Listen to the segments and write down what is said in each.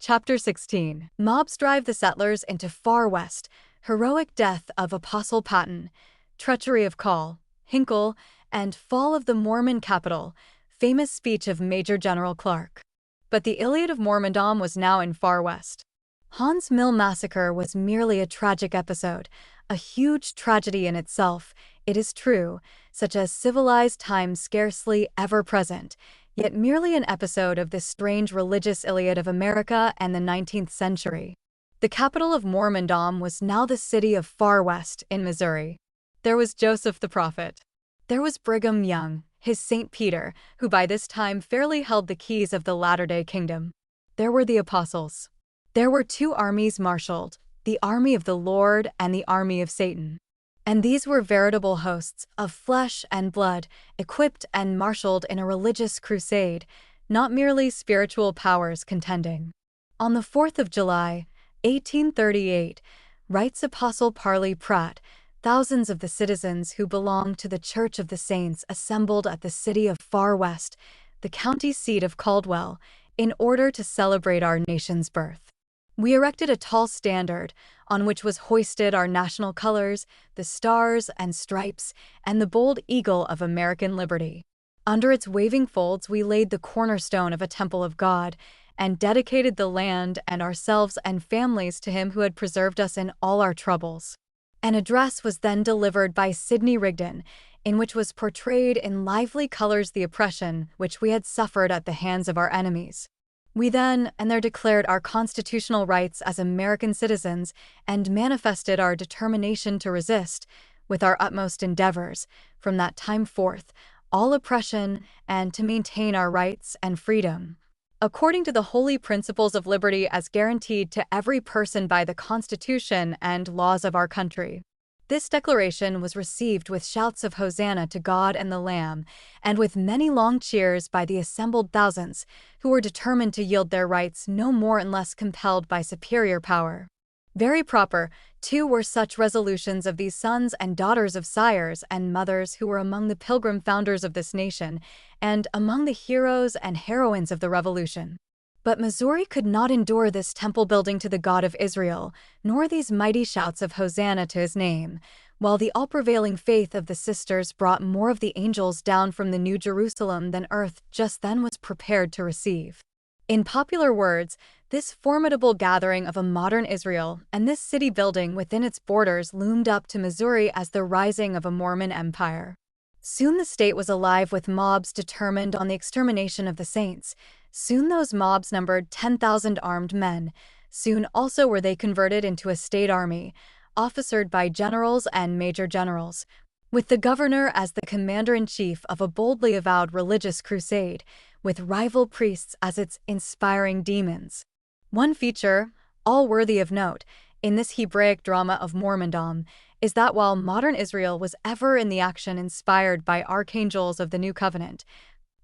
Chapter 16. Mobs drive the settlers into Far West. Heroic death of Apostle Patton. Treachery of Call, Hinkle, and fall of the Mormon capital. Famous speech of Major General Clark. But the Iliad of Mormondom was now in Far West. Hans Mill massacre was merely a tragic episode, a huge tragedy in itself, it is true, such as civilized times scarcely ever present, yet merely an episode of this strange religious Iliad of America and the 19th century. The capital of Mormondom was now the city of Far West in Missouri. There was Joseph the prophet. There was Brigham Young, his St. Peter, who by this time fairly held the keys of the latter-day kingdom. There were the apostles. There were two armies marshaled, the army of the Lord and the army of Satan. And these were veritable hosts of flesh and blood, equipped and marshaled in a religious crusade, not merely spiritual powers contending. On the 4th of July, 1838, writes Apostle Parley Pratt, thousands of the citizens who belonged to the Church of the Saints assembled at the city of Far West, the county seat of Caldwell, in order to celebrate our nation's birth. We erected a tall standard, on which was hoisted our national colors, the stars and stripes, and the bold eagle of American liberty. Under its waving folds we laid the cornerstone of a temple of God, and dedicated the land and ourselves and families to Him who had preserved us in all our troubles. An address was then delivered by Sidney Rigdon, in which was portrayed in lively colors the oppression which we had suffered at the hands of our enemies. We then and there declared our constitutional rights as American citizens and manifested our determination to resist, with our utmost endeavors, from that time forth, all oppression and to maintain our rights and freedom, according to the holy principles of liberty as guaranteed to every person by the Constitution and laws of our country. This declaration was received with shouts of Hosanna to God and the Lamb, and with many long cheers by the assembled thousands, who were determined to yield their rights no more unless compelled by superior power. Very proper, too, were such resolutions of these sons and daughters of sires and mothers who were among the pilgrim founders of this nation, and among the heroes and heroines of the Revolution. But Missouri could not endure this temple building to the God of Israel, nor these mighty shouts of Hosanna to His name, while the all-prevailing faith of the sisters brought more of the angels down from the New Jerusalem than earth just then was prepared to receive. In popular words, this formidable gathering of a modern Israel and this city building within its borders loomed up to Missouri as the rising of a Mormon empire. Soon the state was alive with mobs determined on the extermination of the saints. Soon those mobs numbered 10,000 armed men. Soon also were they converted into a state army, officered by generals and major generals, with the governor as the commander-in-chief of a boldly avowed religious crusade, with rival priests as its inspiring demons. One feature, all worthy of note, in this Hebraic drama of Mormondom, is that while modern Israel was ever in the action inspired by archangels of the New Covenant,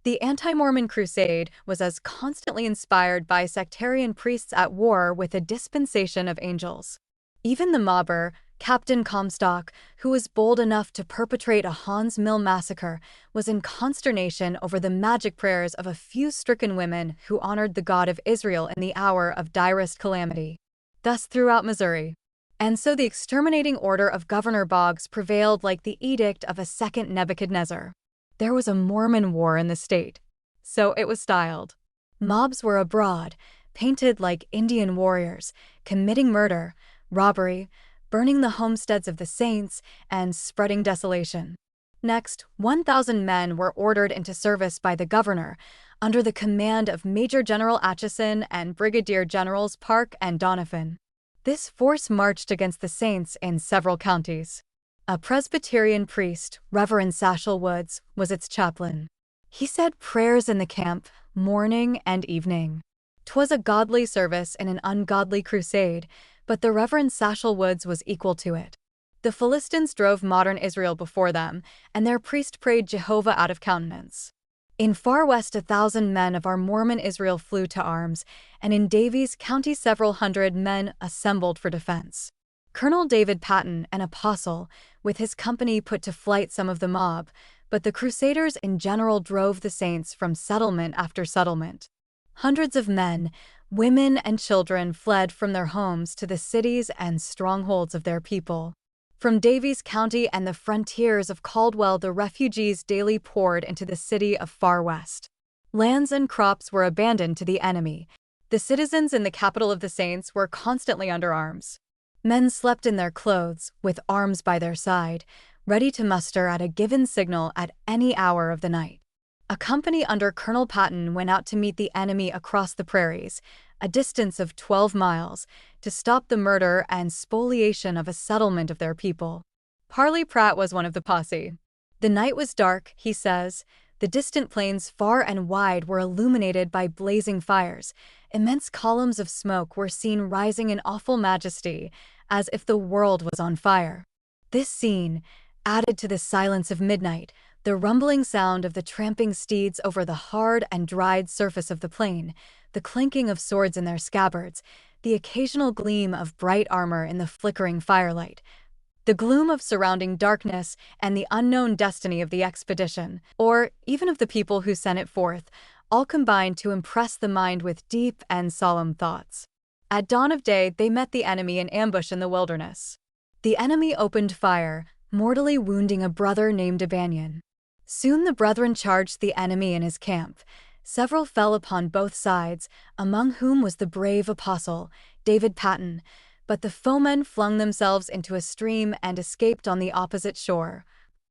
the anti-Mormon crusade was as constantly inspired by sectarian priests at war with a dispensation of angels. Even the mobber, Captain Comstock, who was bold enough to perpetrate a Hans Mill massacre, was in consternation over the magic prayers of a few stricken women who honored the God of Israel in the hour of direst calamity. Thus throughout Missouri. And so the exterminating order of Governor Boggs prevailed like the edict of a second Nebuchadnezzar. There was a Mormon war in the state. So it was styled. Mobs were abroad, painted like Indian warriors, committing murder, robbery, burning the homesteads of the saints, and spreading desolation. Next, 1,000 men were ordered into service by the governor, under the command of Major General Atchison and Brigadier Generals Park and Doniphan. This force marched against the saints in several counties. A Presbyterian priest, Reverend Satchel Woods, was its chaplain. He said prayers in the camp, morning and evening. 'Twas a godly service in an ungodly crusade, but the Reverend Satchel Woods was equal to it. The Philistines drove modern Israel before them, and their priest prayed Jehovah out of countenance. In Far West 1,000 men of our Mormon Israel flew to arms, and in Daviess County several hundred men assembled for defense. Colonel David Patton, an apostle, with his company put to flight some of the mob, but the Crusaders in general drove the saints from settlement after settlement. Hundreds of men, Women and children fled from their homes to the cities and strongholds of their people. From Daviess County and the frontiers of Caldwell, the refugees daily poured into the city of Far West. Lands and crops were abandoned to the enemy. The citizens in the capital of the saints were constantly under arms. Men slept in their clothes, with arms by their side, ready to muster at a given signal at any hour of the night. A company under Colonel Patton went out to meet the enemy across the prairies, a distance of 12 miles, to stop the murder and spoliation of a settlement of their people. Parley Pratt was one of the posse. The night was dark, he says. The distant plains far and wide were illuminated by blazing fires. Immense columns of smoke were seen rising in awful majesty, as if the world was on fire. This scene added to the silence of midnight, the rumbling sound of the tramping steeds over the hard and dried surface of the plain, the clinking of swords in their scabbards, the occasional gleam of bright armor in the flickering firelight, the gloom of surrounding darkness, and the unknown destiny of the expedition, or even of the people who sent it forth, all combined to impress the mind with deep and solemn thoughts. At dawn of day, they met the enemy in ambush in the wilderness. The enemy opened fire, mortally wounding a brother named Abanion. Soon the brethren charged the enemy in his camp. Several fell upon both sides, among whom was the brave apostle, David Patton, but the foemen flung themselves into a stream and escaped on the opposite shore,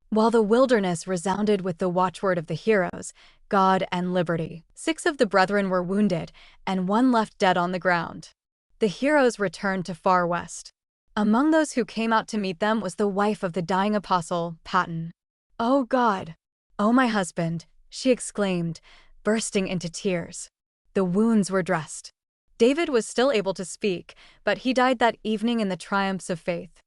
while the wilderness resounded with the watchword of the heroes, God and liberty. 6 of the brethren were wounded, and 1 left dead on the ground. The heroes returned to Far West. Among those who came out to meet them was the wife of the dying apostle, Patton. "Oh God! Oh my husband," she exclaimed, bursting into tears. The wounds were dressed. David was still able to speak, but he died that evening in the triumphs of faith.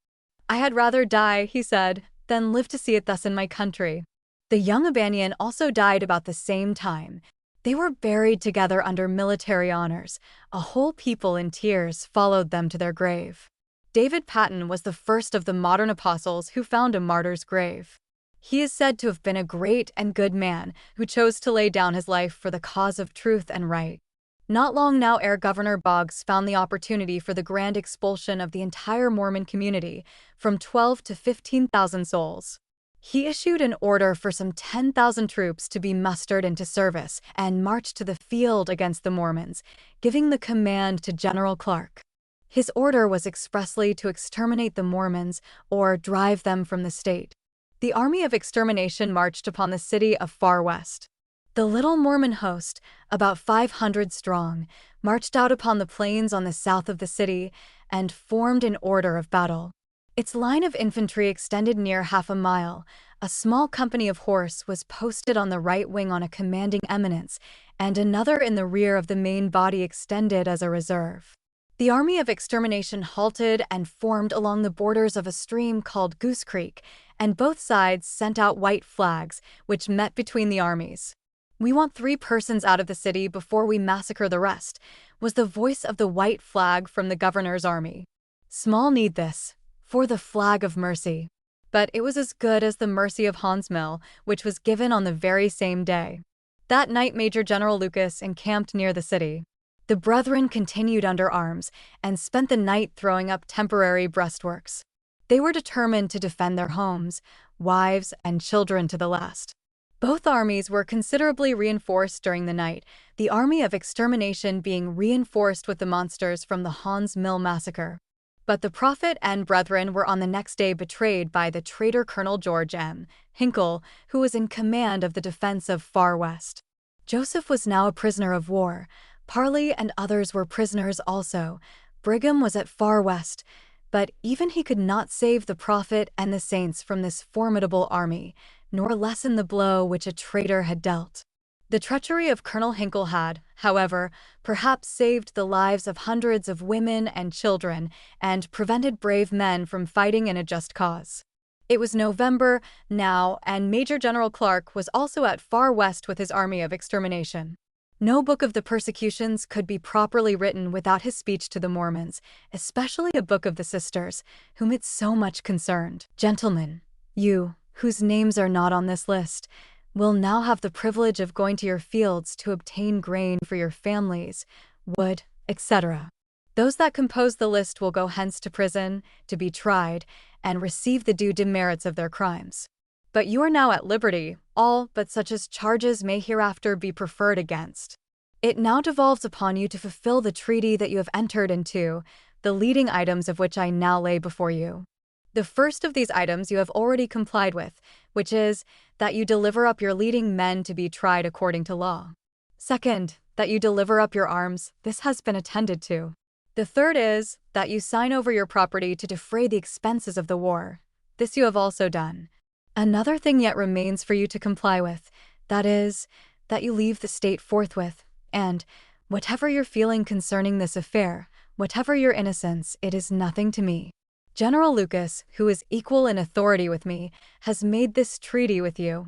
"I had rather die," he said, "than live to see it thus in my country." The young Abanion also died about the same time. They were buried together under military honors. A whole people in tears followed them to their grave. David Patton was the first of the modern apostles who found a martyr's grave. He is said to have been a great and good man who chose to lay down his life for the cause of truth and right. Not long now ere Governor Boggs found the opportunity for the grand expulsion of the entire Mormon community, from 12 to 15,000 souls. He issued an order for some 10,000 troops to be mustered into service and marched to the field against the Mormons, giving the command to General Clark. His order was expressly to exterminate the Mormons or drive them from the state. The army of extermination marched upon the city of Far West. The little Mormon host, about 500 strong, marched out upon the plains on the south of the city and formed in order of battle. Its line of infantry extended near half a mile. A small company of horse was posted on the right wing on a commanding eminence, and another in the rear of the main body extended as a reserve. The army of extermination halted and formed along the borders of a stream called Goose Creek, and both sides sent out white flags, which met between the armies. "We want 3 persons out of the city before we massacre the rest," was the voice of the white flag from the governor's army. Small need this, for the flag of mercy. But it was as good as the mercy of Hans Mill, which was given on the very same day. That night Major General Lucas encamped near the city. The brethren continued under arms and spent the night throwing up temporary breastworks. They were determined to defend their homes, wives, and children to the last. Both armies were considerably reinforced during the night, the army of extermination being reinforced with the monsters from the Hans Mill massacre. But the prophet and brethren were on the next day betrayed by the traitor Colonel George M. Hinkle, who was in command of the defense of Far West. Joseph was now a prisoner of war. Parley and others were prisoners also. Brigham was at Far West, but even he could not save the prophet and the saints from this formidable army, nor lessen the blow which a traitor had dealt. The treachery of Colonel Hinkle had, however, perhaps saved the lives of hundreds of women and children and prevented brave men from fighting in a just cause. It was November now, and Major General Clark was also at Far West with his army of extermination. No book of the persecutions could be properly written without his speech to the Mormons, especially a book of the sisters, whom it so much concerned. "Gentlemen, you, whose names are not on this list, will now have the privilege of going to your fields to obtain grain for your families, wood, etc. Those that compose the list will go hence to prison, to be tried, and receive the due demerits of their crimes. But you are now at liberty, all but such as charges may hereafter be preferred against. It now devolves upon you to fulfill the treaty that you have entered into, the leading items of which I now lay before you. The first of these items you have already complied with, which is that you deliver up your leading men to be tried according to law. Second, that you deliver up your arms. This has been attended to. The third is that you sign over your property to defray the expenses of the war. This you have also done. Another thing yet remains for you to comply with, that is, that you leave the state forthwith, and, whatever your feeling concerning this affair, whatever your innocence, it is nothing to me. General Lucas, who is equal in authority with me, has made this treaty with you.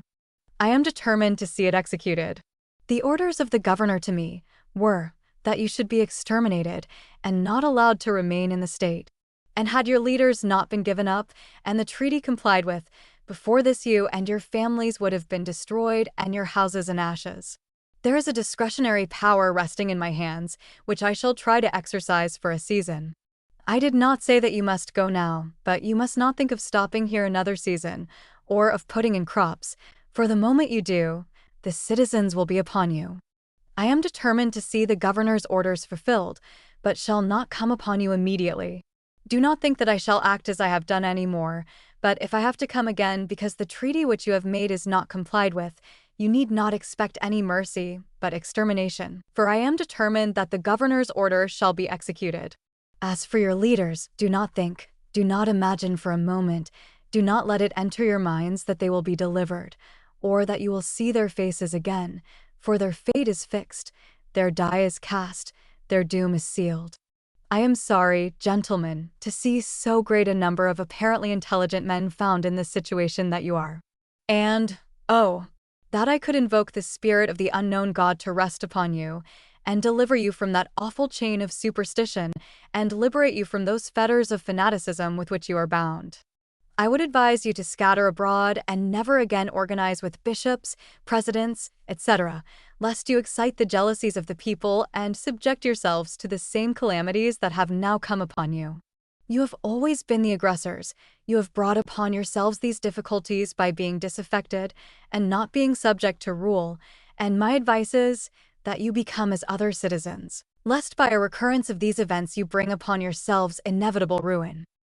I am determined to see it executed. The orders of the governor to me were that you should be exterminated and not allowed to remain in the state. And had your leaders not been given up and the treaty complied with, before this you and your families would have been destroyed and your houses in ashes. There is a discretionary power resting in my hands, which I shall try to exercise for a season. I did not say that you must go now, but you must not think of stopping here another season, or of putting in crops, for the moment you do, the citizens will be upon you. I am determined to see the governor's orders fulfilled, but shall not come upon you immediately. Do not think that I shall act as I have done any more, but if I have to come again because the treaty which you have made is not complied with, you need not expect any mercy, but extermination, for I am determined that the governor's order shall be executed. As for your leaders, do not think, do not imagine for a moment, do not let it enter your minds that they will be delivered, or that you will see their faces again, for their fate is fixed, their die is cast, their doom is sealed. I am sorry, gentlemen, to see so great a number of apparently intelligent men found in this situation that you are. And, oh, that I could invoke the spirit of the unknown God to rest upon you, and deliver you from that awful chain of superstition, and liberate you from those fetters of fanaticism with which you are bound. I would advise you to scatter abroad and never again organize with bishops, presidents, etc., lest you excite the jealousies of the people and subject yourselves to the same calamities that have now come upon you. You have always been the aggressors. You have brought upon yourselves these difficulties by being disaffected and not being subject to rule, and my advice is that you become as other citizens, lest by a recurrence of these events you bring upon yourselves inevitable ruin.